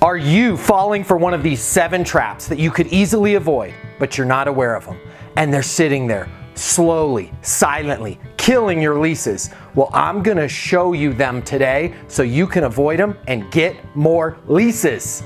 Are you falling for one of these 7 traps that you could easily avoid, but you're not aware of them? And they're sitting there slowly, silently, killing your leases. Well, I'm gonna show you them today so you can avoid them and get more leases.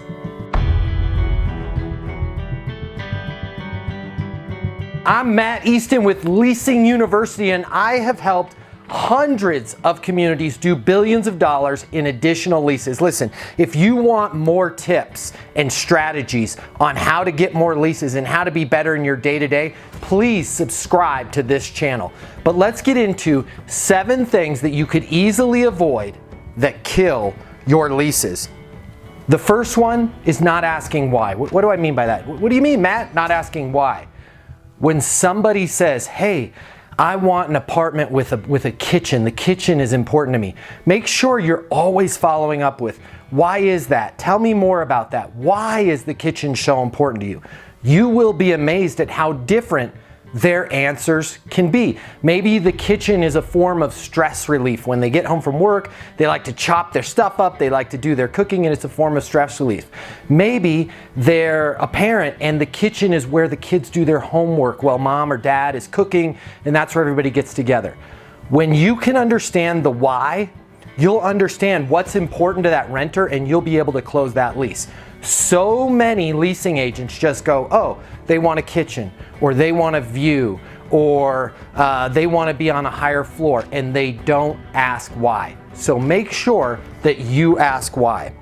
I'm Matt Easton with Leasing University, and I have helped hundreds of communities do billions of dollars in additional leases. Listen, if you want more tips and strategies on how to get more leases and how to be better in your day-to-day, please subscribe to this channel. But let's get into 7 things that you could easily avoid that kill your leases. The first one is not asking why. What do I mean by that? What do you mean, Matt? Not asking why. When somebody says, hey, I want an apartment with a kitchen. The kitchen is important to me. Make sure you're always following up with, why is that? Tell me more about that. Why is the kitchen so important to you? You will be amazed at how different their answers can be. Maybe the kitchen is a form of stress relief. When they get home from work, they like to chop their stuff up, they like to do their cooking, and it's a form of stress relief. Maybe they're a parent and the kitchen is where the kids do their homework while mom or dad is cooking, and that's where everybody gets together. When you can understand the why, you'll understand what's important to that renter and you'll be able to close that lease. So many leasing agents just go, oh, they want a kitchen, or they want a view, or they want to be on a higher floor, and they don't ask why. So make sure that you ask why.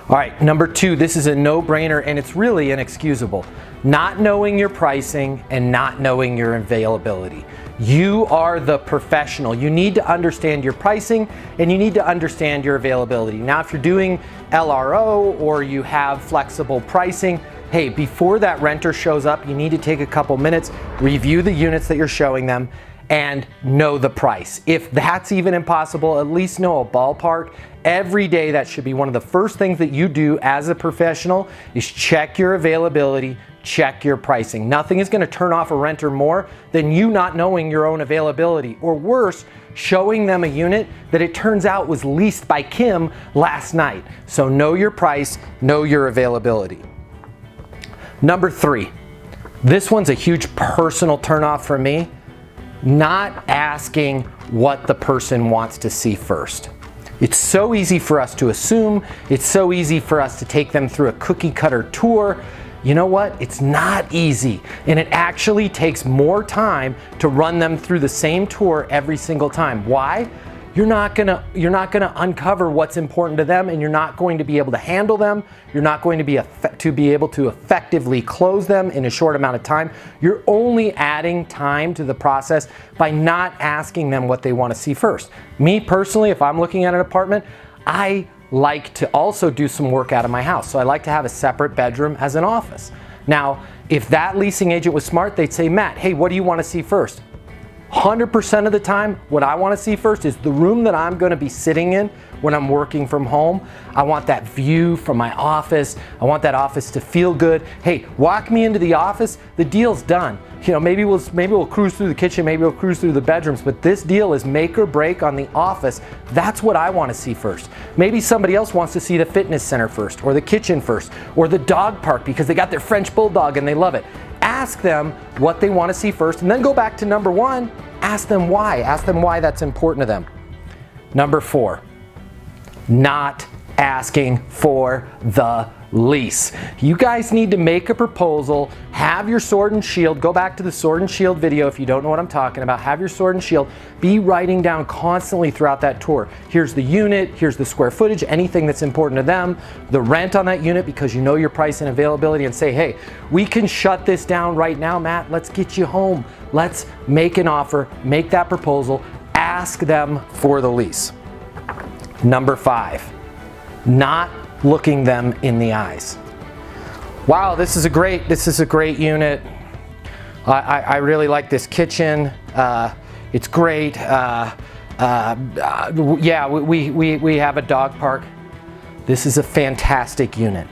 All right, number 2, this is a no-brainer and it's really inexcusable. Not knowing your pricing and not knowing your availability. You are the professional. You need to understand your pricing and you need to understand your availability. Now, if you're doing LRO or you have flexible pricing, hey, before that renter shows up, you need to take a couple minutes, review the units that you're showing them, and know the price. If that's even impossible, at least know a ballpark. Every day, that should be one of the first things that you do as a professional is check your availability, check your pricing. Nothing is going to turn off a renter more than you not knowing your own availability, or worse, showing them a unit that it turns out was leased by Kim last night. So know your price, know your availability. Number 3, this one's a huge personal turnoff for me. Not asking what the person wants to see first. It's so easy for us to assume. It's so easy for us to take them through a cookie cutter tour. You know what? It's not easy, and it actually takes more time to run them through the same tour every single time. Why? You're not gonna uncover what's important to them, and you're not going to be able to handle them. You're not going to be able to effectively close them in a short amount of time. You're only adding time to the process by not asking them what they want to see first. Me personally, if I'm looking at an apartment, I like to also do some work out of my house. So I like to have a separate bedroom as an office. Now, if that leasing agent was smart, they'd say, Matt, hey, what do you want to see first? 100% of the time, what I want to see first is the room that I'm going to be sitting in when I'm working from home. I want that view from my office. I want that office to feel good. Hey, walk me into the office. The deal's done. You know, maybe we'll cruise through the kitchen, maybe we'll cruise through the bedrooms, but this deal is make or break on the office. That's what I want to see first. Maybe somebody else wants to see the fitness center first, or the kitchen first, or the dog park because they got their French bulldog and they love it. Ask them what they want to see first, and then go back to number 1. Ask them why. Ask them why that's important to them. Number 4, not asking for the lease. You guys need to make a proposal, have your sword and shield. Go back to the sword and shield video if you don't know what I'm talking about. Have your sword and shield. Be writing down constantly throughout that tour. Here's the unit, here's the square footage, anything that's important to them, the rent on that unit because you know your price and availability, and say, hey, we can shut this down right now, Matt. Let's get you home. Let's make an offer, make that proposal, ask them for the lease. Number 5, not looking them in the eyes. Wow, this is a great unit. I really like this kitchen. It's great. Yeah, we have a dog park. This is a fantastic unit.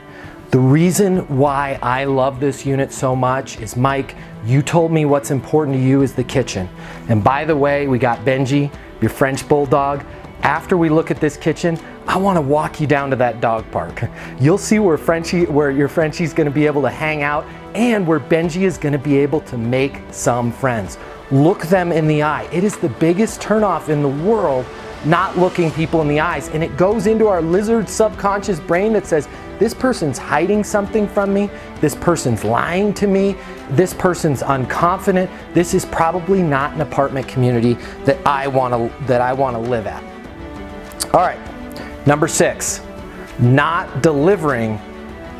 The reason why I love this unit so much is, Mike, you told me what's important to you is the kitchen. And by the way, we got Benji, your French bulldog. After we look at this kitchen, I want to walk you down to that dog park. You'll see where your Frenchie's going to be able to hang out and where Benji is going to be able to make some friends. Look them in the eye. It is the biggest turnoff in the world, not looking people in the eyes. And it goes into our lizard subconscious brain that says, this person's hiding something from me. This person's lying to me. This person's unconfident. This is probably not an apartment community that I want to live at. All right. Number 6, not delivering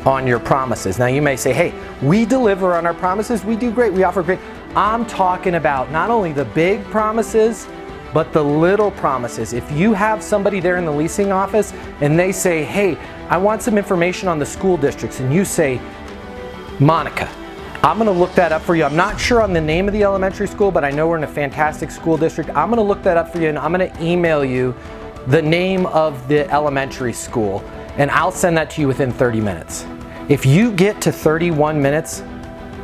on your promises. Now you may say, hey, we deliver on our promises. We do great. We offer great. I'm talking about not only the big promises, but the little promises. If you have somebody there in the leasing office and they say, hey, I want some information on the school districts, and you say, Monica, I'm gonna look that up for you. I'm not sure on the name of the elementary school, but I know we're in a fantastic school district. I'm gonna look that up for you, and I'm gonna email you the name of the elementary school, and I'll send that to you within 30 minutes. If you get to 31 minutes,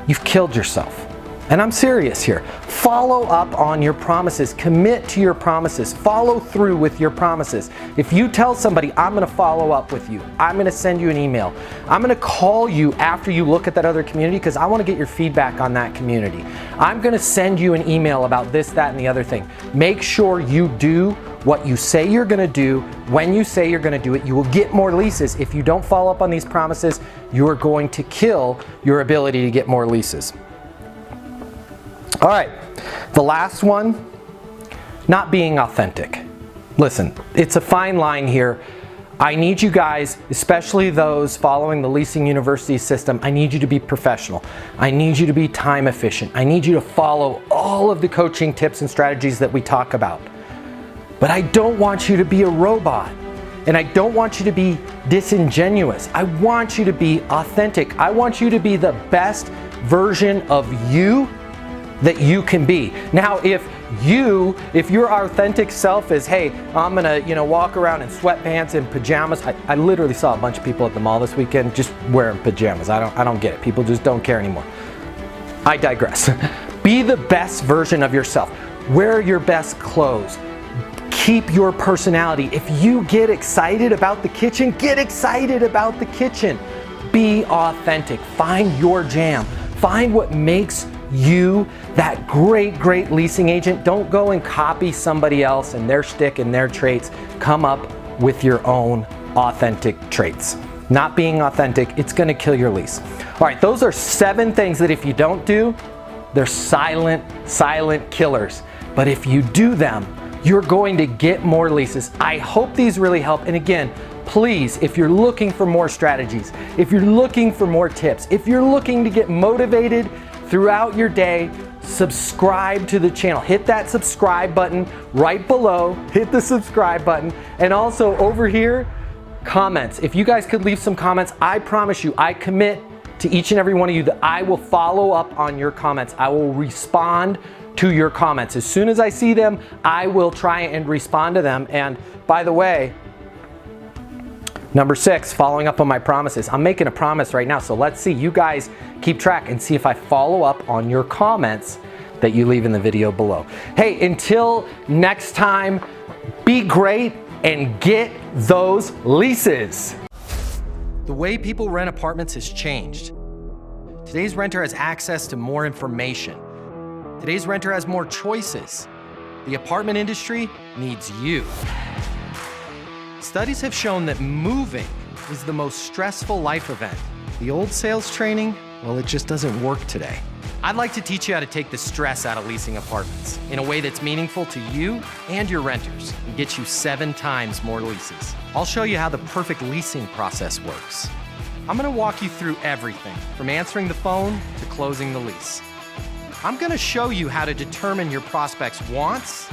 you've killed yourself. And I'm serious here. Follow up on your promises. Commit to your promises. Follow through with your promises. If you tell somebody, I'm gonna follow up with you, I'm gonna send you an email, I'm gonna call you after you look at that other community because I wanna get your feedback on that community. I'm gonna send you an email about this, that, and the other thing. Make sure you do what you say you're gonna do. When you say you're gonna do it, you will get more leases. If you don't follow up on these promises, you are going to kill your ability to get more leases. All right, the last one, not being authentic. Listen, it's a fine line here. I need you guys, especially those following the Leasing University system, I need you to be professional. I need you to be time efficient. I need you to follow all of the coaching tips and strategies that we talk about. But I don't want you to be a robot. And I don't want you to be disingenuous. I want you to be authentic. I want you to be the best version of you that you can be. Now, if your authentic self is, hey, I'm gonna walk around in sweatpants and pajamas. I literally saw a bunch of people at the mall this weekend just wearing pajamas. I don't get it. People just don't care anymore. I digress. Be the best version of yourself. Wear your best clothes. Keep your personality. If you get excited about the kitchen, get excited about the kitchen. Be authentic. Find your jam. Find what makes you that great leasing agent. Don't go and copy somebody else and their shtick and their traits. Come up with your own authentic traits. Not being authentic, it's gonna kill your lease. All right, those are 7 things that if you don't do, they're silent killers. But if you do them, you're going to get more leases. I hope these really help. And again, please, if you're looking for more strategies, if you're looking for more tips, if you're looking to get motivated throughout your day, subscribe to the channel. Hit that subscribe button right below. Hit the subscribe button. And also over here, comments. If you guys could leave some comments, I promise you, I commit to each and every one of you that I will follow up on your comments. I will respond to your comments. As soon as I see them, I will try and respond to them. And by the way, number 6, following up on my promises. I'm making a promise right now, so let's see. You guys keep track and see if I follow up on your comments that you leave in the video below. Hey, until next time, be great and get those leases. The way people rent apartments has changed. Today's renter has access to more information. Today's renter has more choices. The apartment industry needs you. Studies have shown that moving is the most stressful life event. The old sales training, well, it just doesn't work today. I'd like to teach you how to take the stress out of leasing apartments in a way that's meaningful to you and your renters and get you 7 times more leases. I'll show you how the perfect leasing process works. I'm gonna walk you through everything from answering the phone to closing the lease. I'm gonna show you how to determine your prospects' wants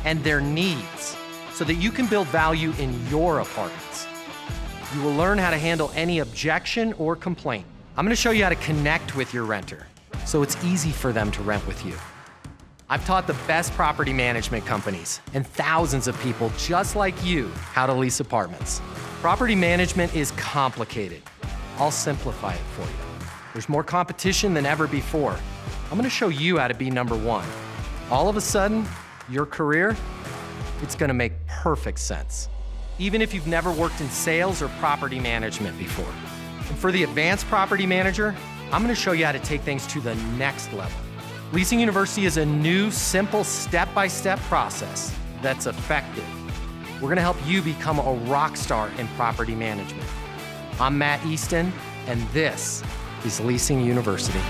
and their needs so that you can build value in your apartments. You will learn how to handle any objection or complaint. I'm gonna show you how to connect with your renter so it's easy for them to rent with you. I've taught the best property management companies and thousands of people just like you how to lease apartments. Property management is complicated. I'll simplify it for you. There's more competition than ever before. I'm gonna show you how to be number 1. All of a sudden, your career, it's gonna make perfect sense. even if you've never worked in sales or property management before. And for the advanced property manager, I'm gonna show you how to take things to the next level. Leasing University is a new, simple, step-by-step process that's effective. We're gonna help you become a rock star in property management. I'm Matt Easton, and this is Leasing University.